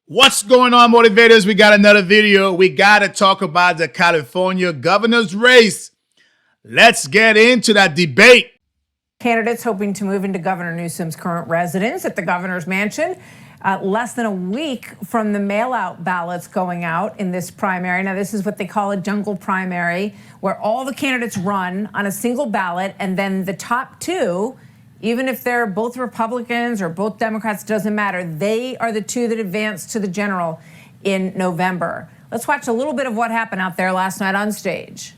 What's going on, motivators? We got another video. We got to talk about the California governor's race. Let's get into that debate. Candidates hoping to move into Governor Newsom's current residence at the governor's mansion. Less than a week from the mail-out ballots going out in this primary. Now, this is what they call a jungle primary, where all the candidates run on a single ballot, and then the top two, even if they're both Republicans or both Democrats, doesn't matter. They are the two that advance to the general in November. Let's watch a little bit of what happened out there last night on stage.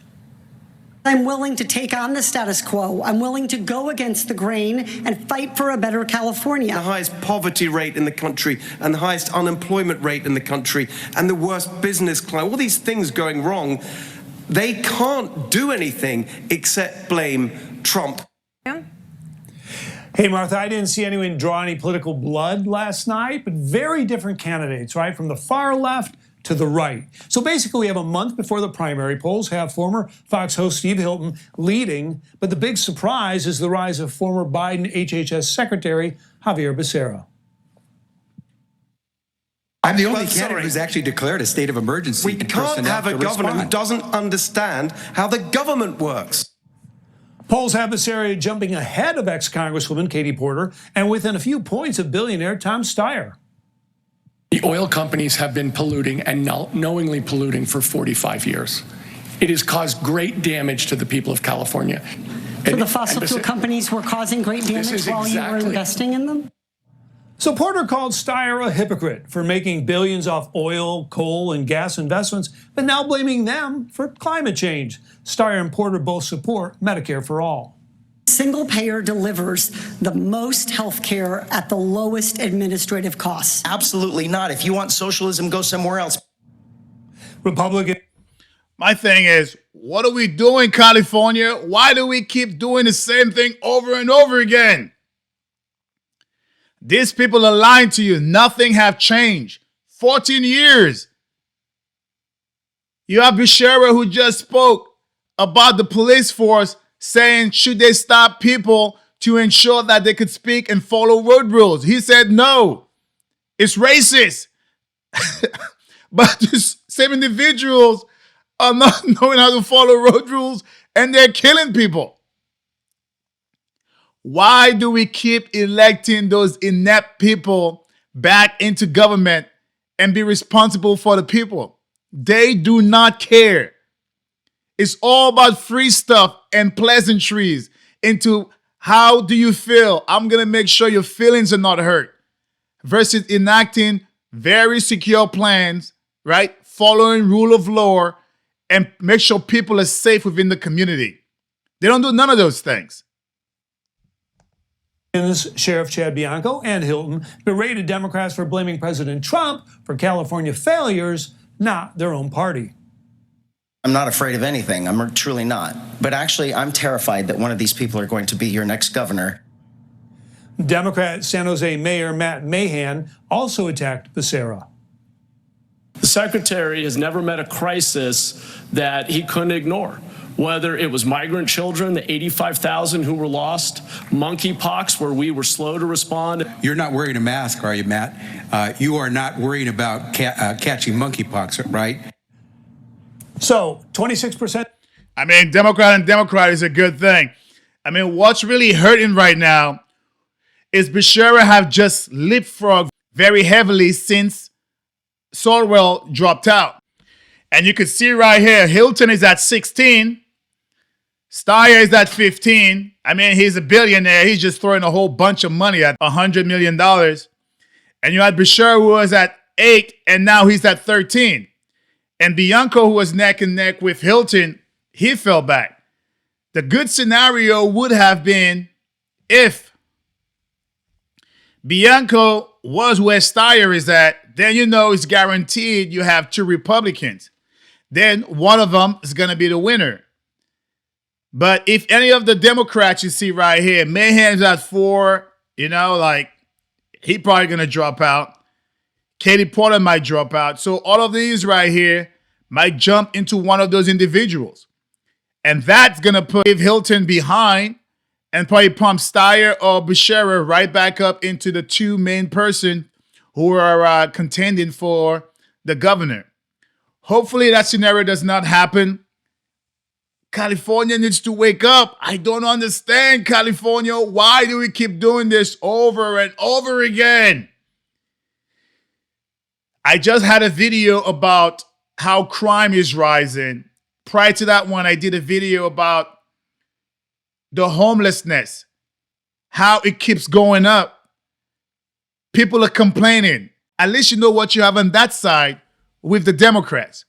I'm willing to take on the status quo. I'm willing to go against the grain and fight for a better California. The highest poverty rate in the country and the highest unemployment rate in the country and the worst business climate. All these things going wrong. They can't do anything except blame Trump. Yeah. Hey, Martha, I didn't see anyone draw any political blood last night, but very different candidates, right? From the far left to the right. So basically, we have a month before the primary. Polls have former Fox host Steve Hilton leading, but the big surprise is the rise of former Biden HHS Secretary Xavier Becerra. I'm the only candidate who's actually declared a state of emergency. We can't have a governor who doesn't understand how the government works. Polls have Becerra jumping ahead of ex-Congresswoman Katie Porter and within a few points of billionaire Tom Steyer. The oil companies have been polluting and knowingly polluting for 45 years. It has caused great damage to the people of California. So the fossil fuel companies were causing great damage while you were investing in them? So Porter called Steyer a hypocrite for making billions off oil, coal, and gas investments, but now blaming them for climate change. Steyer and Porter both support Medicare for all. Single payer delivers the most health care at the lowest administrative costs. Absolutely not. If you want socialism, go somewhere else. Republican. My thing is, what are we doing, California? Why do we keep doing the same thing over and over again? These people are lying to you. Nothing have changed. 14 years. You have Becerra who just spoke about the police force saying should they stop people to ensure that they could speak and follow road rules. He said no. It's racist. But these same individuals are not knowing how to follow road rules and they're killing people. Why do we keep electing those inept people back into government and be responsible for the people? They do not care. It's all about free stuff and pleasantries into how do you feel? I'm going to make sure your feelings are not hurt versus enacting very secure plans, right? Following rule of law and make sure people are safe within the community. They don't do none of those things. Sheriff Chad Bianco and Hilton berated Democrats for blaming President Trump for California failures, not their own party. I'm not afraid of anything. I'm truly not. But actually, I'm terrified that one of these people are going to be your next governor. Democrat San Jose Mayor Matt Mahan also attacked Becerra. The secretary has never met a crisis that he couldn't ignore. Whether it was migrant children, the 85,000 who were lost, monkeypox, where we were slow to respond. You're not wearing a mask, are you, Matt? You are not worrying about catching monkeypox, right? So 26%. I mean, Democrat is a good thing. I mean, what's really hurting right now is Becerra have just leapfrogged very heavily since Swalwell dropped out. And you can see right here, Hilton is at 16. Steyer is at 15. I mean, he's a billionaire. He's just throwing a whole bunch of money at $100 million. And you had Becerra who was at 8, and now he's at 13. And Bianco, who was neck and neck with Hilton, he fell back. The good scenario would have been if Bianco was where Steyer is at, then you know it's guaranteed you have two Republicans. Then one of them is going to be the winner. But if any of the Democrats you see right here, Mahan's at 4, you know, like he probably going to drop out. Katie Porter might drop out. So all of these right here might jump into one of those individuals. And that's going to put Hilton behind and probably pump Steyer or Becerra right back up into the two main person who are contending for the governor. Hopefully that scenario does not happen. California needs to wake up. I don't understand, California. Why do we keep doing this over and over again? I just had a video about how crime is rising. Prior to that one, I did a video about the homelessness, how it keeps going up. People are complaining. At least you know what you have on that side with the Democrats.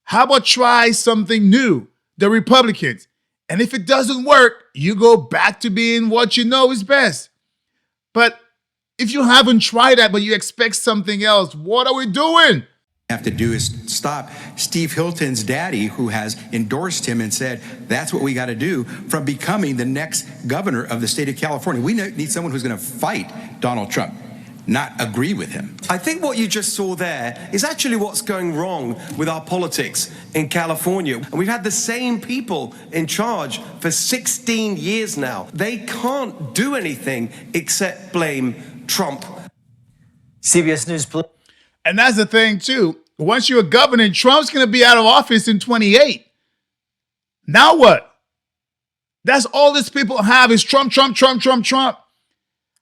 How about try something new, the Republicans? And if it doesn't work, you go back to being what you know is best. But if you haven't tried that, but you expect something else, what are we doing? Have to do is stop Steve Hilton's daddy, who has endorsed him and said that's what we got to do, from becoming the next governor of the state of California. We need someone who's going to fight Donald Trump, not agree with him. I think what you just saw there is actually what's going wrong with our politics in California. And we've had the same people in charge for 16 years now. They can't do anything except blame Trump. CBS News. And that's the thing, too. Once you're a governor, Trump's going to be out of office in 28. Now what? That's all these people have is Trump, Trump, Trump, Trump, Trump.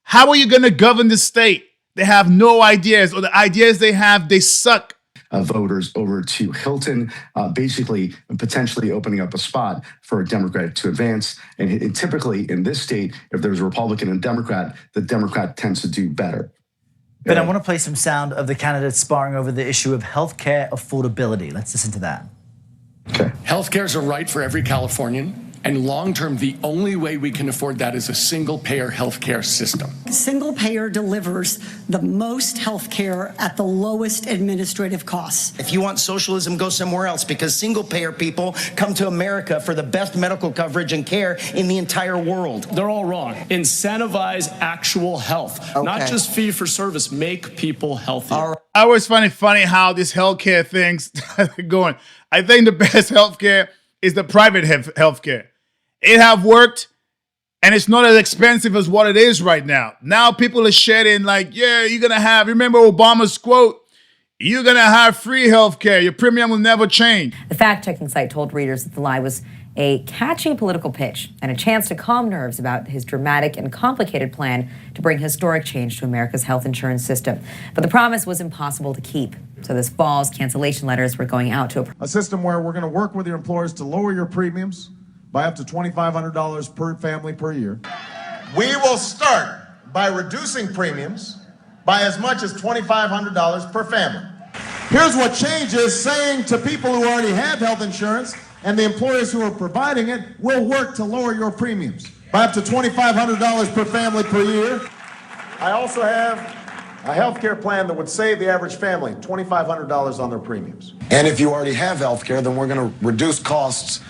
How are you going to govern the state? They have no ideas, or the ideas they have, they suck. Voters over to Hilton, basically potentially opening up a spot for a Democrat to advance. And typically in this state, if there's a Republican and Democrat, the Democrat tends to do better. But I want to play some sound of the candidates sparring over the issue of healthcare affordability. Let's listen to that. Okay. Healthcare is a right for every Californian. And long-term, the only way we can afford that is a single-payer healthcare system. Single payer delivers the most health care at the lowest administrative costs. If you want socialism, go somewhere else, because single payer people come to America for the best medical coverage and care in the entire world. They're all wrong. Incentivize actual health, not just fee for service. Make people healthier. I always find it funny how this healthcare thing's going. I think the best healthcare is the private healthcare. It have worked, and it's not as expensive as what it is right now. Now people are shedding like, yeah, you're going to have, remember Obama's quote, you're going to have free healthcare. Your premium will never change. The fact-checking site told readers that the lie was a catchy political pitch and a chance to calm nerves about his dramatic and complicated plan to bring historic change to America's health insurance system. But the promise was impossible to keep. So this fall's cancellation letters were going out to a system where we're going to work with your employers to lower your premiums by up to $2,500 per family per year. We will start by reducing premiums by as much as $2,500 per family. Here's what changes: saying to people who already have health insurance and the employers who are providing it, we'll work to lower your premiums by up to $2,500 per family per year. I also have a health care plan that would save the average family $2,500 on their premiums. And if you already have health care, then we're going to reduce costs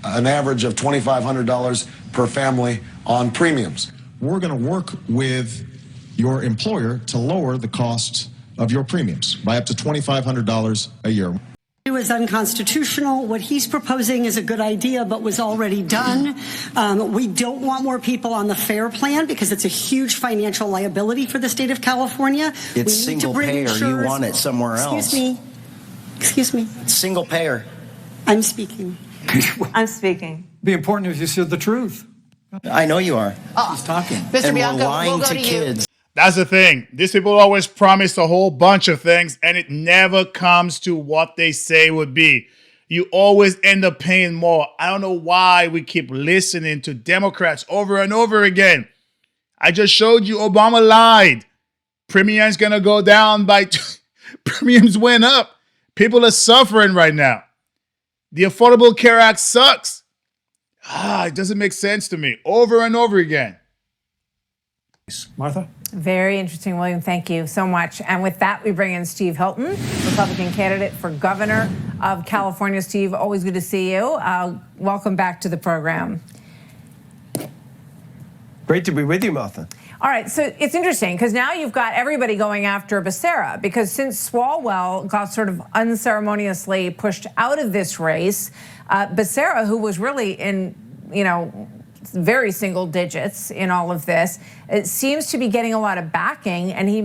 an average of $2,500 per family on premiums. We're going to work with your employer to lower the cost of your premiums by up to $2,500 a year. It was unconstitutional. What he's proposing is a good idea, but was already done. We don't want more people on the FAIR plan because it's a huge financial liability for the state of California. It's single payer. You want it somewhere else. Excuse me. It's single payer. I'm speaking. I'm speaking. It'd be important if you said the truth. I know you are. He's talking. Mr. And Bianco, we're lying we'll go to to you. kids. That's the thing. These people always promise a whole bunch of things, and it never comes to what they say would be. You always end up paying more. I don't know why we keep listening to Democrats over and over again. I just showed you Obama lied. Premiums going to go down by... Premiums went up. People are suffering right now. The Affordable Care Act sucks. It doesn't make sense to me. Over and over again. Martha? Very interesting, William. Thank you so much. And with that, we bring in Steve Hilton, Republican candidate for governor of California. Steve, always good to see you. Welcome back to the program. Great to be with you, Martha. All right, so it's interesting because now you've got everybody going after Becerra because since Swalwell got sort of unceremoniously pushed out of this race, Becerra, who was really in, very single digits in all of this. It seems to be getting a lot of backing, and he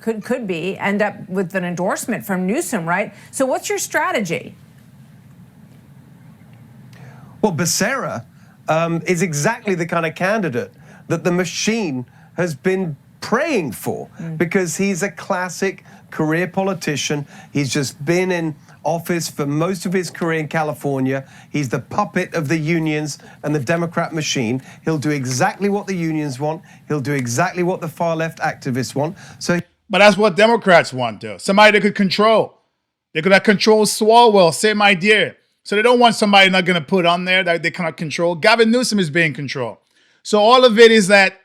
could end up with an endorsement from Newsom, right? So what's your strategy? Well, Becerra is exactly the kind of candidate that the machine has been praying for, because he's a classic career politician. He's just been in office for most of his career in California. He's the puppet of the unions and the Democrat machine. He'll do exactly what the unions want. He'll do exactly what the far left activists want. But that's what Democrats want, though. Somebody they could control. They could have control Swalwell, same idea. So they don't want somebody not going to put on there that they cannot control. Gavin Newsom is being controlled. So all of it is that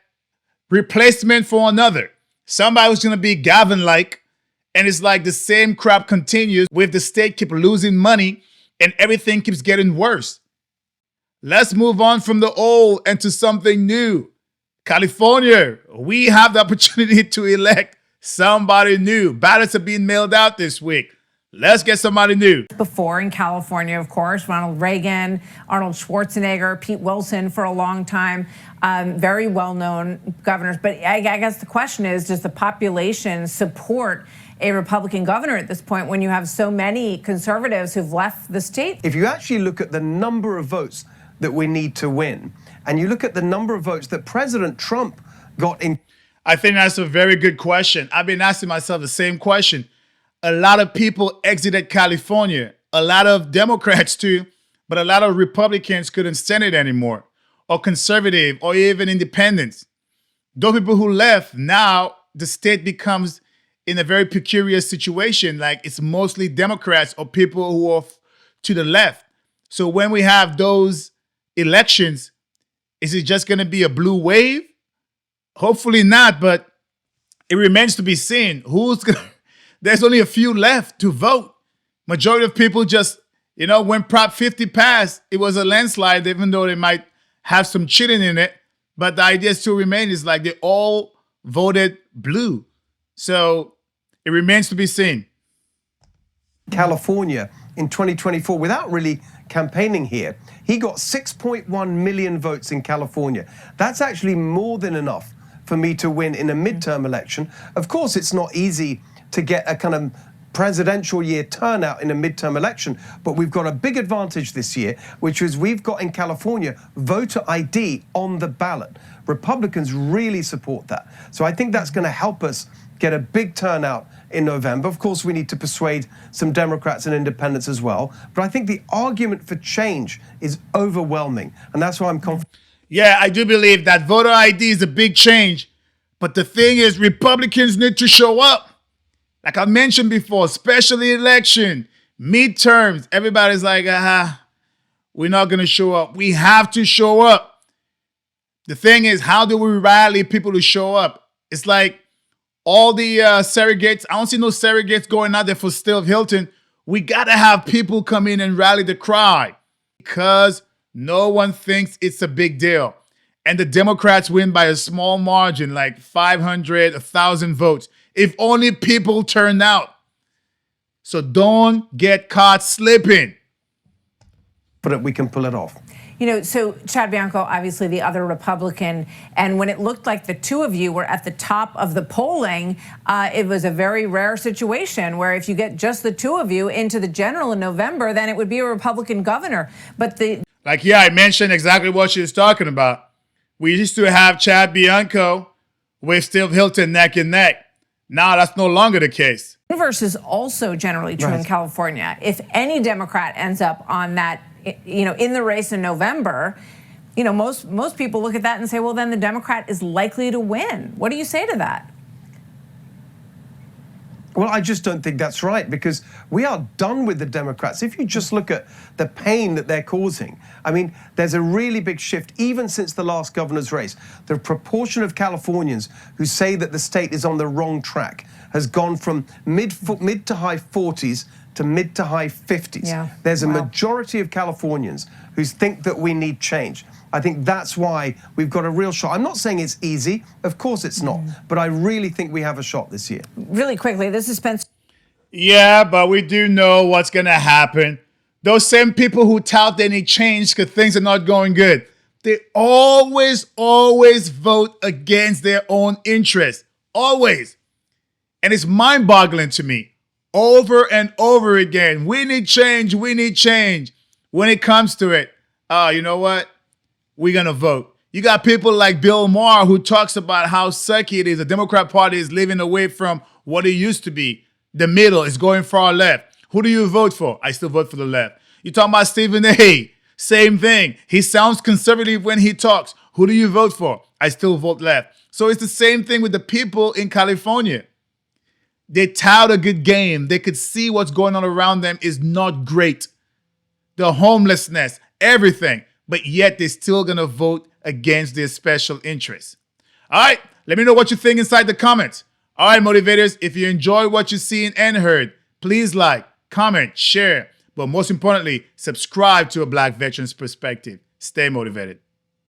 replacement for another. Somebody who's going to be Gavin-like, and it's like the same crap continues with the state keep losing money and everything keeps getting worse. Let's move on from the old and to something new. California, we have the opportunity to elect somebody new. Ballots are being mailed out this week. Let's get somebody new. Before in California, of course, Ronald Reagan, Arnold Schwarzenegger, Pete Wilson for a long time, very well-known governors. But I guess the question is, does the population support a Republican governor at this point when you have so many conservatives who've left the state? If you actually look at the number of votes that we need to win, and you look at the number of votes that President Trump got in... I think that's a very good question. I've been asking myself the same question. A lot of people exited California, a lot of Democrats too, but a lot of Republicans couldn't stand it anymore, or conservative, or even independents. Those people who left, now the state becomes in a very peculiar situation, like it's mostly Democrats or people who are to the left. So when we have those elections, is it just going to be a blue wave? Hopefully not, but it remains to be seen. Who's going to... There's only a few left to vote. Majority of people just, when Prop 50 passed, it was a landslide, even though they might have some cheating in it. But the idea still remains is like they all voted blue. So it remains to be seen. California in 2024, without really campaigning here, he got 6.1 million votes in California. That's actually more than enough for me to win in a midterm election. Of course, it's not easy to get a kind of presidential year turnout in a midterm election, but we've got a big advantage this year, which is we've got in California voter ID on the ballot. Republicans really support that. So I think that's going to help us get a big turnout in November. Of course, we need to persuade some Democrats and independents as well. But I think the argument for change is overwhelming, and that's why I'm confident. Yeah, I do believe that voter ID is a big change. But the thing is, Republicans need to show up. Like I mentioned before, special election, midterms, everybody's like, we're not going to show up. We have to show up. The thing is, how do we rally people to show up? It's like all the surrogates. I don't see no surrogates going out there for Steve Hilton. We got to have people come in and rally the crowd because no one thinks it's a big deal. And the Democrats win by a small margin, like 500, 1,000 votes. If only people turn out. So don't get caught slipping. But we can pull it off. So Chad Bianco, obviously the other Republican, and when it looked like the two of you were at the top of the polling, it was a very rare situation where if you get just the two of you into the general in November, then it would be a Republican governor. But I mentioned exactly what she was talking about. We used to have Chad Bianco with Steve Hilton neck and neck. Now that's no longer the case. The inverse is also generally true in California. If any Democrat ends up on that, in the race in November, most people look at that and say, well, then the Democrat is likely to win. What do you say to that? Well, I just don't think that's right, because we are done with the Democrats. If you just look at the pain that they're causing, I mean, there's a really big shift, even since the last governor's race. The proportion of Californians who say that the state is on the wrong track has gone from mid to high 40s to mid to high 50s. Yeah. There's a majority of Californians who think that we need change. I think that's why we've got a real shot. I'm not saying it's easy. Of course it's not. But I really think we have a shot this year. Really quickly, this is Spencer. Yeah, but we do know what's going to happen. Those same people who tout they need change because things are not going good. They always vote against their own interests. Always. And it's mind-boggling to me. Over and over again. We need change. We need change. When it comes to it, you know what? We're going to vote. You got people like Bill Maher who talks about how sucky it is. The Democrat Party is living away from what it used to be. The middle is going far left. Who do you vote for? I still vote for the left. You talking about Stephen A. Same thing. He sounds conservative when he talks. Who do you vote for? I still vote left. So it's the same thing with the people in California. They tout a good game. They could see what's going on around them is not great. The homelessness, everything. But yet they're still going to vote against their special interests. All right. Let me know what you think inside the comments. All right, motivators. If you enjoy what you've seen and heard, please like, comment, share. But most importantly, subscribe to A Black Veteran's Perspective. Stay motivated.